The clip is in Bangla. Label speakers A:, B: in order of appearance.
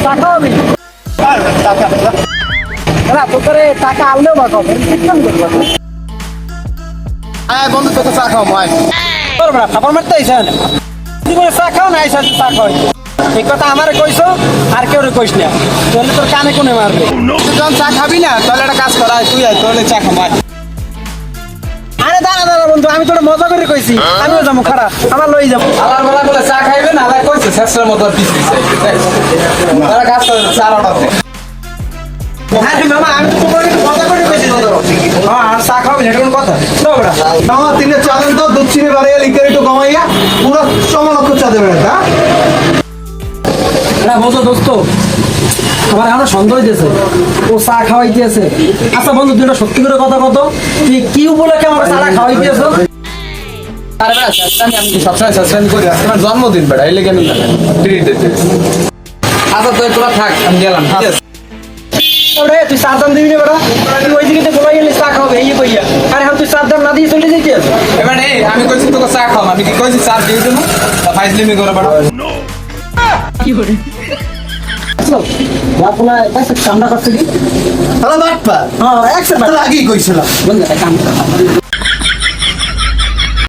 A: টাকা হবে না তোরে টাকা আনলেও বা কবে সিস্টেম করবো
B: হ্যাঁ বন্ধু তোকে চা খাও মাই
A: করবো না খাবার মারতে আইসা না জীবনে চা খাও না আইসা চা খাও এই কথা আমারে কইছো আর কেউ কইস না তাহলে তোর কানে কোনে মারবে
B: তুই যখন চা খাবি না তাহলে একটা কাজ কর তুই আয় তোলে চা খাও মাই
A: আরে দাঁড়া দাঁড়া বন্ধু আমি তোর মজা করে কইছি আমিও যাবো খারাপ আমার লই যাবো
B: আলার বেলা বলে চা খাইবেন আলার কইছে শেষের মতো পিস পিস তারা কাজ করে চা অর্ডার
A: আরে মামা আমি তো তোমার মজা করে কইছি হ্যাঁ আর চা খাবি না এটা কোন কথা dobra
C: মামা তিনে চা দেন তো দুধ চিনি বাড়াইয়া লিকার একটু কমাইয়া পুরো সমলক্ষ চা দেবেন এটা
A: না বলতো দোস্ত আমার এখনো সন্দেহ হইতেছে ও চা খাওয়াইতেছে আচ্ছা বন্ধু তুই একটা সত্যি করে কথা কত তুই কি উপলক্ষে আমার চা খাওয়াইতেছ
B: আরে বেটা আমি সবসময় সাসপেন্ড করি আমার জন্মদিন বেটা এই লেগে আমি ট্রিট দিতে আচ্ছা তুই তোরা থাক আমি গেলাম ঠিক আছে
A: ওরে তুই চার দাম দিবি না বেটা তুই ওই দিকে বলাই গেলি চা খাওয়াবে এই কইয়া আরে হ্যাঁ তুই চার দাম না দিয়ে চলে যাইতেছ
B: এবার এই আমি কইছি তোকে চা খাও আমি কি কইছি চা দিয়ে দেবো ফাইজলিমি করে বেটা
A: কামটা করছে কি
C: হ্যালো বাটপা
A: হ্যাঁ একসাথে
C: আগেই কইছিলাম
A: বন্ধু কাম